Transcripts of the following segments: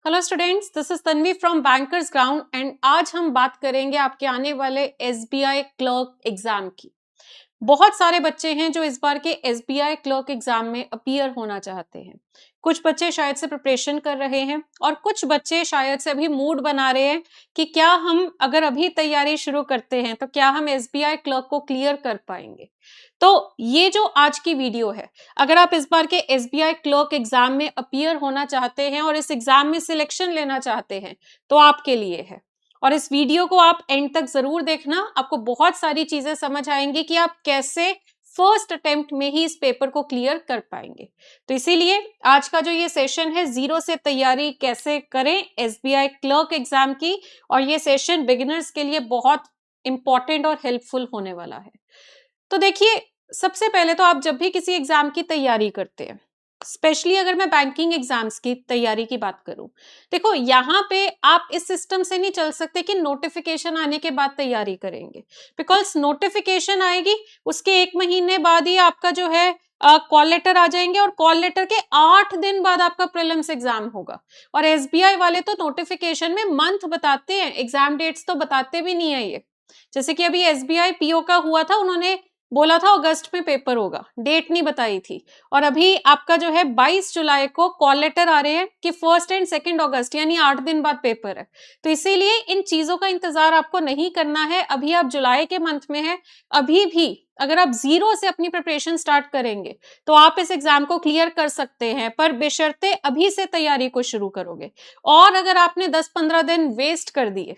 Hello students, this is Tanvi from bankers ground and आज हम बात करेंगे आपके आने वाले एसबीआई क्लर्क एग्जाम की। बहुत सारे बच्चे हैं जो इस बार के एसबीआई क्लर्क एग्जाम में अपीयर होना चाहते हैं। कुछ बच्चे शायद से प्रिपरेशन कर रहे हैं और कुछ बच्चे शायद से अभी मूड बना रहे हैं कि क्या हम अगर अभी तैयारी शुरू करते हैं तो क्या हम एसबीआई क्लर्क को क्लियर कर पाएंगे। तो ये जो आज की वीडियो है, अगर आप इस बार के एसबीआई क्लर्क एग्जाम में अपीयर होना चाहते हैं और इस एग्जाम में सिलेक्शन लेना चाहते हैं तो आपके लिए है। और इस वीडियो को आप एंड तक जरूर देखना, आपको बहुत सारी चीजें समझ आएंगी कि आप कैसे फर्स्ट अटेम्प्ट में ही इस पेपर को क्लियर कर पाएंगे। तो इसीलिए आज का जो ये सेशन है, जीरो से तैयारी कैसे करें एसबीआई क्लर्क एग्जाम की, और ये सेशन बिगिनर्स के लिए बहुत इंपॉर्टेंट और हेल्पफुल होने वाला है। तो देखिए, सबसे पहले तो आप जब भी किसी एग्जाम की तैयारी करते हैं, स्पेशली अगर मैं बैंकिंग एग्जाम्स की तैयारी की बात करूं, देखो यहाँ पे आप इस सिस्टम से नहीं चल सकते कि नोटिफिकेशन आने के बाद तैयारी करेंगे। बिकॉज नोटिफिकेशन आएगी, उसके 1 महीने बाद ही आपका जो है कॉल लेटर आ जाएंगे और कॉल लेटर के 8 दिन बाद आपका प्रीलिम्स एग्जाम होगा। और एसबीआई वाले तो नोटिफिकेशन में मंथ बताते हैं, एग्जाम डेट्स तो बताते भी नहीं है ये। जैसे कि अभी एसबीआई पीओ का हुआ था, उन्होंने बोला था अगस्त में पेपर होगा, डेट नहीं बताई थी। और अभी आपका जो है 22 जुलाई को कॉल लेटर आ रहे हैं कि 1 एंड 2 अगस्त यानी 8 दिन बाद पेपर है। तो इसीलिए इन चीजों का इंतजार आपको नहीं करना है। अभी आप जुलाई के मंथ में है, अभी भी अगर आप जीरो से अपनी प्रिपरेशन स्टार्ट करेंगे तो आप इस एग्जाम को क्लियर कर सकते हैं, पर बेशर्ते अभी से तैयारी को शुरू करोगे। और अगर आपने 10-15 दिन वेस्ट कर दिए,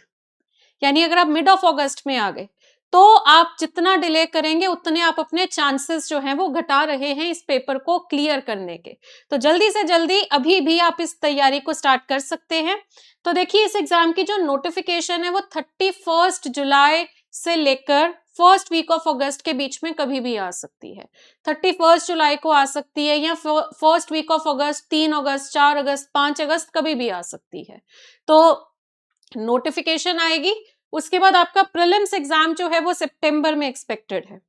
यानी अगर आप मिड ऑफ अगस्त में आ गए, तो आप जितना डिले करेंगे उतने आप अपने चांसेस जो हैं वो घटा रहे हैं इस पेपर को क्लियर करने के। तो जल्दी से जल्दी अभी भी आप इस तैयारी को स्टार्ट कर सकते हैं। तो देखिए, इस एग्जाम की जो नोटिफिकेशन है वो 31 जुलाई से लेकर फर्स्ट वीक ऑफ अगस्त के बीच में कभी भी आ सकती है। 31 जुलाई को आ सकती है या फर्स्ट वीक ऑफ अगस्त, 3 अगस्त, 4 अगस्त, 5 अगस्त कभी भी आ सकती है। तो नोटिफिकेशन आएगी, उसके बाद आपका प्रीलिम्स एग्जाम जो है वो सितंबर में एक्सपेक्टेड है।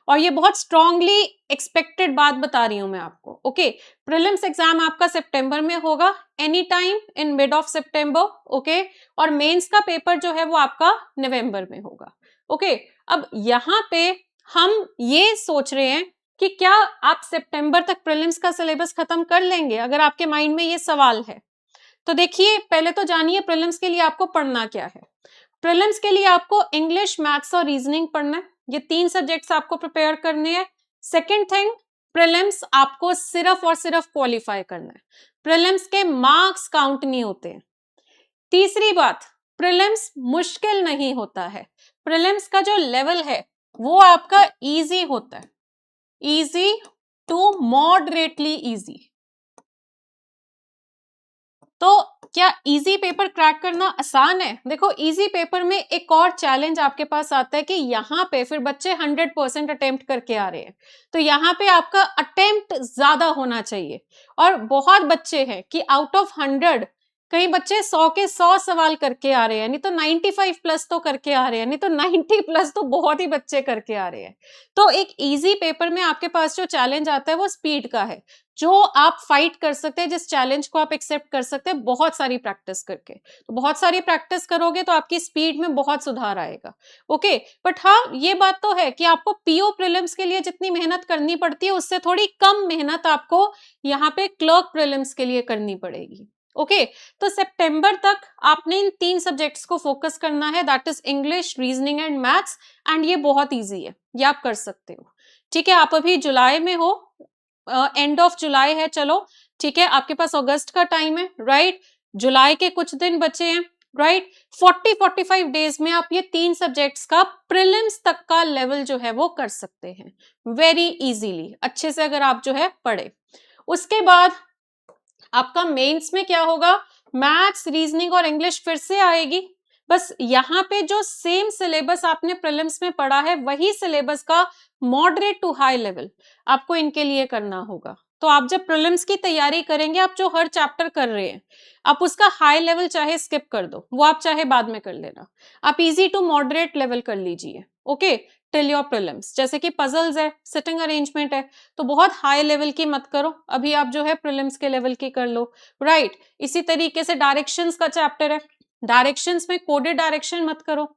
और ये बहुत स्ट्रांगली एक्सपेक्टेड बात बता रही हूं मैं आपको। ओके, प्रीलिम्स एग्जाम आपका सितंबर में होगा, any time in mid of September. Okay, और मेंस का पेपर जो है वो आपका नवंबर में होगा। ओके, अब यहाँ पे हम ये सोच रहे हैं कि क्या आप सितंबर तक प्रीलिम्स का सिलेबस खत्म कर लेंगे, अगर आपके माइंड में ये सवाल है। तो देखिए, पहले तो जानिए प्रीलिम्स के लिए आपको पढ़ना क्या है। प्रीलिम्स के लिए आपको इंग्लिश, मैथ्स और रीजनिंग पढ़ना है। ये 3 सब्जेक्ट्स आपको प्रिपेयर करने हैं। सेकंड थिंग, प्रीलिम्स आपको सिर्फ और सिर्फ क्वालिफाई करना है, प्रीलिम्स के मार्क्स काउंट नहीं होते हैं। तीसरी बात, प्रीलिम्स मुश्किल नहीं होता है, प्रीलिम्स का जो लेवल है वो आपका इजी होता है, इजी टू मॉडरेटली इजी। तो क्या इजी पेपर क्रैक करना आसान है? देखो, इजी पेपर में एक और चैलेंज आपके पास आता है कि यहाँ पे फिर बच्चे 100% अटेम्प्ट करके आ रहे हैं, तो यहाँ पे आपका अटेम्प्ट ज्यादा होना चाहिए। और बहुत बच्चे हैं कि आउट ऑफ 100 कई बच्चे 100 के 100 सवाल करके आ रहे हैं, नहीं तो 95 प्लस तो करके आ रहे हैं, नहीं तो 90 प्लस तो बहुत ही बच्चे करके आ रहे हैं। तो एक इजी पेपर में आपके पास जो चैलेंज आता है वो स्पीड का है, जो आप फाइट कर सकते हैं, जिस चैलेंज को आप एक्सेप्ट कर सकते हैं बहुत सारी प्रैक्टिस करके। तो बहुत सारी प्रैक्टिस करोगे तो आपकी स्पीड में बहुत सुधार आएगा। ओके, बट हाँ, ये बात तो है कि आपको पीओ प्रीलिम्स के लिए जितनी मेहनत करनी पड़ती है उससे थोड़ी कम मेहनत आपको यहाँ पे क्लर्क प्रीलिम्स के लिए करनी पड़ेगी। ओके, तो सितंबर तक आपने इन 3 सब्जेक्ट्स को फोकस करना है, that is English, reasoning and maths. And ये बहुत ईजी है, ये आप कर सकते हो। ठीक है, आप अभी जुलाई में हो, एंड ऑफ जुलाई है, चलो ठीक है, आपके पास अगस्त का टाइम है, राइट, जुलाई के कुछ दिन बचे हैं, राइट। 40-45 डेज में आप ये 3 सब्जेक्ट्स का प्रीलिम्स तक का लेवल जो है वो कर सकते हैं वेरी इजीली, अच्छे से अगर आप जो है पढ़े। उसके बाद आपका मेंस में क्या होगा, मैथ्स, रीजनिंग और इंग्लिश फिर से आएगी। बस यहाँ पे जो सेम सिलेबस आपने प्रीलिम्स में पढ़ा है वही सिलेबस का मॉडरेट टू हाई लेवल आपको इनके लिए करना होगा। तो आप जब प्रीलिम्स की तैयारी करेंगे, आप जो हर चैप्टर कर रहे हैं आप उसका हाई लेवल चाहे स्किप कर दो, वो आप चाहे बाद में कर लेना, आप इजी टू मॉडरेट लेवल कर लीजिए। Okay, till your prelims. जैसे कि पजल्स है, सिटिंग अरेंजमेंट है, तो बहुत हाई लेवल की मत करो, अभी आप जो है प्रीलिम्स के लेवल की कर लो, राइट। इसी तरीके से डायरेक्शंस का चैप्टर है, डायरेक्शंस में कोडेड डायरेक्शन मत करो,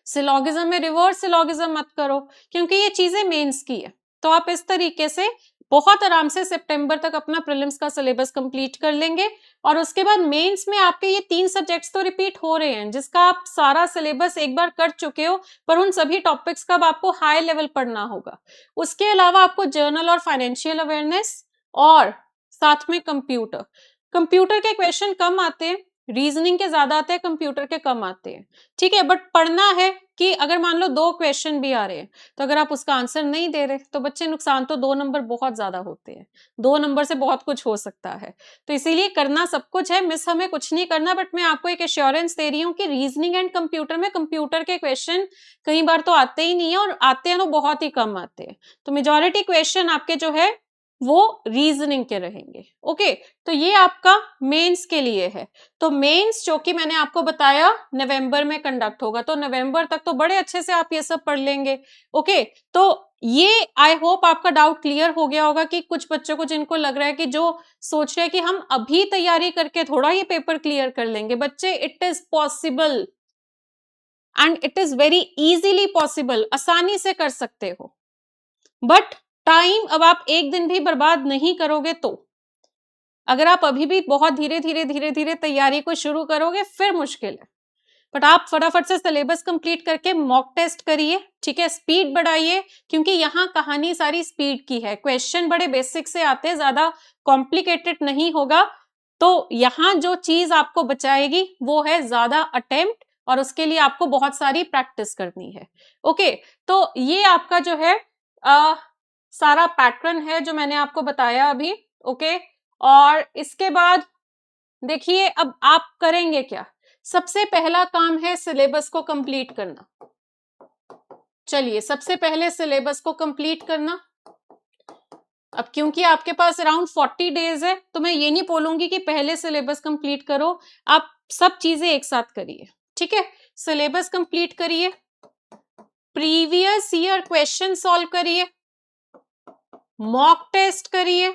सिलॉगिज्म में रिवर्स सिलॉगिज्म मत करो, क्योंकि ये चीजें मेंस की है। तो आप इस तरीके से बहुत आराम से सितंबर तक अपना प्रीलिम्स का सिलेबस कंप्लीट कर लेंगे, और उसके बाद मेंस में आपके ये 3 सब्जेक्ट्स तो रिपीट हो रहे हैं, जिसका आप सारा सिलेबस एक बार कर चुके हो, पर उन सभी टॉपिक्स का आपको हाई लेवल पढ़ना होगा। उसके अलावा आपको जर्नल और फाइनेंशियल अवेयरनेस, और साथ में कंप्यूटर। कंप्यूटर के क्वेश्चन कम आते हैं, रीजनिंग के ज्यादा आते हैं, कंप्यूटर के कम आते हैं, ठीक है। बट पढ़ना है कि अगर मान लो 2 क्वेश्चन भी आ रहे हैं, तो अगर आप उसका आंसर नहीं दे रहे तो बच्चे नुकसान तो 2 नंबर बहुत ज्यादा होते हैं, 2 नंबर से बहुत कुछ हो सकता है। तो इसीलिए करना सब कुछ है, मिस हमें कुछ नहीं करना, बट मैं आपको एक एश्योरेंस दे रही हूँ कि रीजनिंग एंड कंप्यूटर में कंप्यूटर के क्वेश्चन कई बार तो आते ही नहीं है, और आते हैं तो बहुत ही कम आते हैं। तो मेजॉरिटी क्वेश्चन आपके जो है वो रीजनिंग के रहेंगे, ओके। तो ये आपका मेंस के लिए है। तो मेंस जो कि मैंने आपको बताया नवंबर में कंडक्ट होगा, तो नवंबर तक तो बड़े अच्छे से आप ये सब पढ़ लेंगे, ओके। तो ये आई होप आपका डाउट क्लियर हो गया होगा कि कुछ बच्चों को जिनको लग रहा है कि जो सोच रहे हैं कि हम अभी तैयारी करके थोड़ा ये पेपर क्लियर कर लेंगे, बच्चे it is possible and it is very easily possible, आसानी से कर सकते हो। बट टाइम अब आप एक दिन भी बर्बाद नहीं करोगे, तो अगर आप अभी भी बहुत धीरे धीरे तैयारी को शुरू करोगे फिर मुश्किल है। बट आप फटाफट से सिलेबस कंप्लीट करके मॉक टेस्ट करिए, ठीक है, स्पीड बढ़ाइए, क्योंकि यहाँ कहानी सारी स्पीड की है, क्वेश्चन बड़े बेसिक से आते हैं, ज्यादा कॉम्प्लिकेटेड नहीं होगा। तो यहाँ जो चीज आपको बचाएगी वो है ज्यादा अटेम्प्ट, और उसके लिए आपको बहुत सारी प्रैक्टिस करनी है, ओके। तो ये आपका जो है सारा पैटर्न है जो मैंने आपको बताया अभी, ओके। और इसके बाद देखिए अब आप करेंगे क्या। सबसे पहला काम है सिलेबस को कंप्लीट करना। चलिए सबसे पहले सिलेबस को कंप्लीट करना। अब क्योंकि आपके पास अराउंड 40 डेज है, तो मैं ये नहीं बोलूंगी कि पहले सिलेबस कंप्लीट करो, आप सब चीजें एक साथ करिए, ठीक है। सिलेबस कंप्लीट करिए, प्रीवियस ईयर क्वेश्चन सॉल्व करिए, मॉक टेस्ट करिए,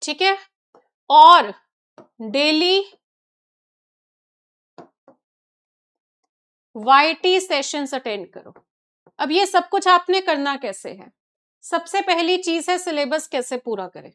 ठीक है, और डेली वाईटी सेशंस अटेंड करो। अब ये सब कुछ आपने करना कैसे है। सबसे पहली चीज है सिलेबस कैसे पूरा करें।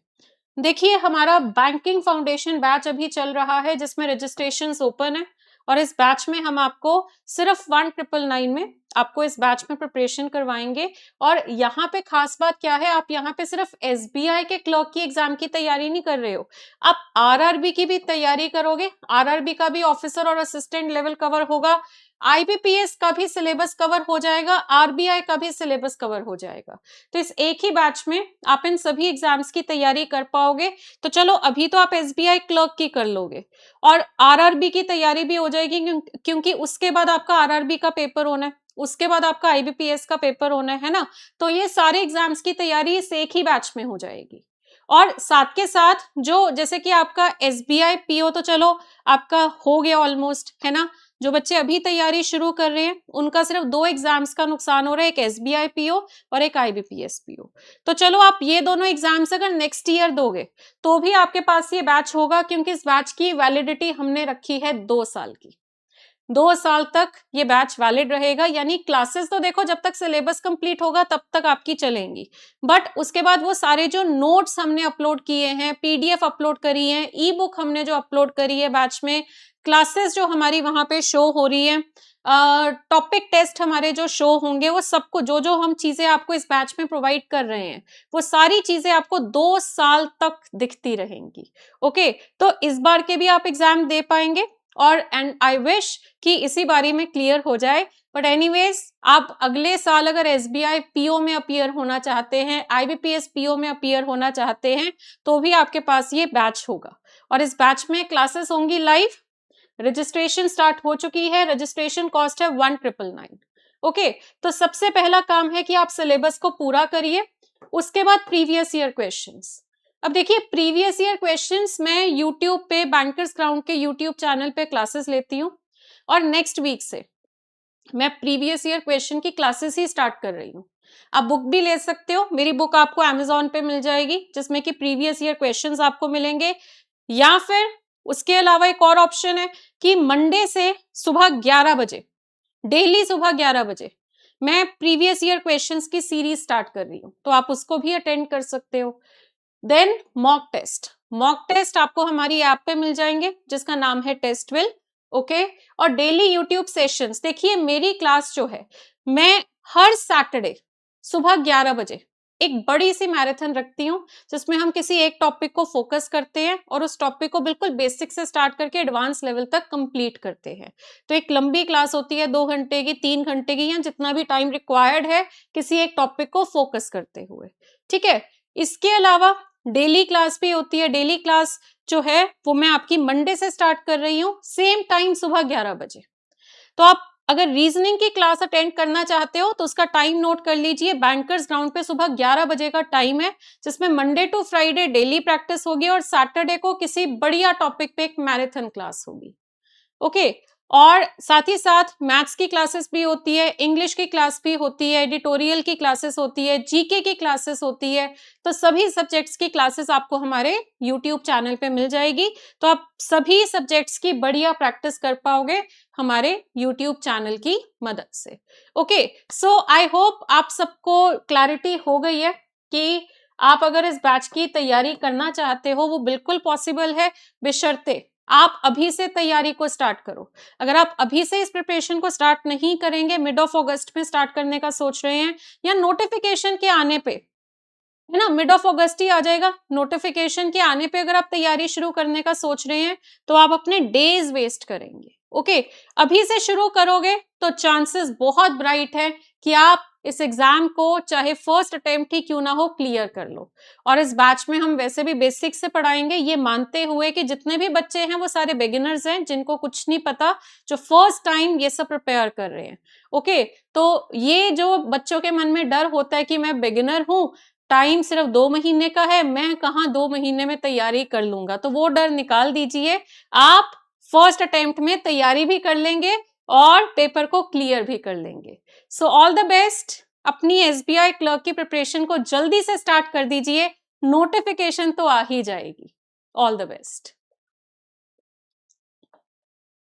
देखिए हमारा बैंकिंग फाउंडेशन बैच अभी चल रहा है, जिसमें रजिस्ट्रेशंस ओपन है, और इस बैच में हम आपको सिर्फ 1999 में आपको इस बैच में प्रिपरेशन करवाएंगे। और यहाँ पे खास बात क्या है, आप यहाँ पे सिर्फ एसबीआई के क्लर्क की एग्जाम की तैयारी नहीं कर रहे हो, आप आरआरबी की भी तैयारी करोगे। आरआरबी का भी ऑफिसर और असिस्टेंट लेवल कवर होगा, आईबीपीएस का भी सिलेबस कवर हो जाएगा, आरबीआई का भी सिलेबस कवर हो जाएगा। तो इस एक ही बैच में आप इन सभी एग्जाम्स की तैयारी कर पाओगे। तो चलो अभी तो आप एसबीआई क्लर्क की कर लोगे, और आरआरबी की तैयारी भी हो जाएगी, क्योंकि उसके बाद आपका आरआरबी का पेपर होना है, उसके बाद आपका आईबीपीएस का पेपर होना है ना। तो ये सारे एग्जाम्स की तैयारी इस एक ही बैच में हो जाएगी। और साथ के साथ जो जैसे कि आपका एसबीआई पीओ तो चलो आपका हो गया ऑलमोस्ट, है ना। जो बच्चे अभी तैयारी शुरू कर रहे हैं उनका सिर्फ 2 एग्जाम्स का नुकसान हो रहा है, एक एसबीआई पीओ और एक आईबीपीएस पीओ। तो चलो आप ये दोनों एग्जाम्स अगर नेक्स्ट ईयर दोगे तो भी आपके पास ये बैच होगा, क्योंकि इस बैच की वैलिडिटी हमने रखी है 2 साल की। 2 साल तक ये बैच वैलिड रहेगा, यानी क्लासेस तो देखो जब तक सिलेबस कंप्लीट होगा तब तक आपकी चलेंगी, बट उसके बाद वो सारे जो नोट्स हमने अपलोड किए हैं, पीडीएफ अपलोड करी है, ई बुक हमने जो अपलोड करी है बैच में, क्लासेस जो हमारी वहां पे शो हो रही है, टॉपिक टेस्ट हमारे जो शो होंगे, वो सबको जो जो हम चीजें आपको इस बैच में प्रोवाइड कर रहे हैं वो सारी चीजें आपको 2 साल तक दिखती रहेंगी, ओके। तो इस बार के भी आप एग्जाम दे पाएंगे, और एंड आई विश कि इसी बारी में क्लियर हो जाए। बट एनीवेज आप अगले साल अगर एसबीआई पीओ में अपीयर होना चाहते हैं, आईबीपीएस पीओ में अपीयर होना चाहते हैं, तो भी आपके पास ये बैच होगा, और इस बैच में क्लासेस होंगी लाइव। रजिस्ट्रेशन स्टार्ट हो चुकी है, रजिस्ट्रेशन कॉस्ट है 1999, ओके। तो सबसे पहला काम है कि आप सिलेबस को पूरा करिए, उसके बाद प्रीवियस ईयर क्वेश्चंस। अब देखिए प्रीवियस ईयर क्वेश्चंस मैं यूट्यूब पे बैंकर्स ग्राउंड के यूट्यूब चैनल पे क्लासेस लेती हूँ, और नेक्स्ट वीक से मैं प्रीवियस ईयर क्वेश्चन की क्लासेस ही स्टार्ट कर रही हूँ। आप बुक भी ले सकते हो, मेरी बुक आपको अमेजोन पे मिल जाएगी जिसमें कि प्रीवियस ईयर क्वेश्चंस आपको मिलेंगे, या फिर उसके अलावा एक और ऑप्शन है कि मंडे से सुबह 11 बजे, डेली सुबह 11 बजे मैं प्रीवियस ईयर क्वेश्चंस की सीरीज स्टार्ट कर रही हूँ, तो आप उसको भी अटेंड कर सकते हो। देन मॉक टेस्ट आपको हमारी ऐप पे मिल जाएंगे जिसका नाम है टेस्टविल, ओके। और डेली यूट्यूब सेशंस, देखिए मेरी क्लास जो है, मैं हर सैटरडे सुबह 11 बजे एक बड़ी सी मैराथन रखती हूँ जिसमें हम किसी एक टॉपिक को फोकस करते हैं और उस टॉपिक को बिल्कुल बेसिक से स्टार्ट करके एडवांस लेवल तक कंप्लीट करते हैं। तो एक लंबी क्लास होती है, 2 घंटे की, 3 घंटे की, या जितना भी टाइम रिक्वायर्ड है किसी एक टॉपिक को फोकस करते हुए, ठीक है। इसके अलावा डेली क्लास भी होती है। डेली क्लास जो है वो मैं आपकी मंडे से स्टार्ट कर रही हूँ, सेम टाइम सुबह 11 बजे। तो आप अगर रीजनिंग की क्लास अटेंड करना चाहते हो तो उसका टाइम नोट कर लीजिए। बैंकर्स ग्राउंड पे सुबह 11 बजे का टाइम है जिसमें Monday to Friday daily practice होगी और सैटरडे को किसी बढ़िया टॉपिक पे एक मैराथन क्लास होगी, ओके। और साथ ही साथ मैथ्स की क्लासेस भी होती है, इंग्लिश की क्लास भी होती है, एडिटोरियल की क्लासेस होती है, जीके की क्लासेस होती है। तो सभी सब्जेक्ट्स की क्लासेस आपको हमारे यूट्यूब चैनल पे मिल जाएगी, तो आप सभी सब्जेक्ट्स की बढ़िया प्रैक्टिस कर पाओगे हमारे यूट्यूब चैनल की मदद से, ओके। सो आई होप आप सबको क्लैरिटी हो गई है कि आप अगर इस बैच की तैयारी करना चाहते हो वो बिल्कुल पॉसिबल है, बशर्ते आप अभी से तैयारी को स्टार्ट करो। अगर आप अभी से इस प्रिपरेशन को स्टार्ट नहीं करेंगे, मिड ऑफ अगस्त में स्टार्ट करने का सोच रहे हैं, या नोटिफिकेशन के आने पे, है ना, मिड ऑफ अगस्त ही आ जाएगा, नोटिफिकेशन के आने पे अगर आप तैयारी शुरू करने का सोच रहे हैं तो आप अपने डेज वेस्ट करेंगे, ओके। अभी से शुरू करोगे तो चांसेस बहुत ब्राइट है कि आप इस एग्जाम को चाहे फर्स्ट अटेम्प्ट ही क्यों ना हो क्लियर कर लो। और इस बैच में हम वैसे भी बेसिक से पढ़ाएंगे, ये मानते हुए कि जितने भी बच्चे हैं वो सारे बिगिनर्स हैं जिनको कुछ नहीं पता, जो फर्स्ट टाइम ये सब प्रिपेयर कर रहे हैं, ओके। तो ये जो बच्चों के मन में डर होता है कि मैं बिगिनर हूं, टाइम सिर्फ 2 महीने का है, मैं कहाँ 2 महीने में तैयारी कर लूंगा, तो वो डर निकाल दीजिए। आप फर्स्ट अटेम्प्ट में तैयारी भी कर लेंगे और पेपर को क्लियर भी कर लेंगे। So all the best. अपनी एसबीआई क्लर्क की प्रिपरेशन को जल्दी से स्टार्ट कर दीजिए, नोटिफिकेशन तो आ ही जाएगी। All the best.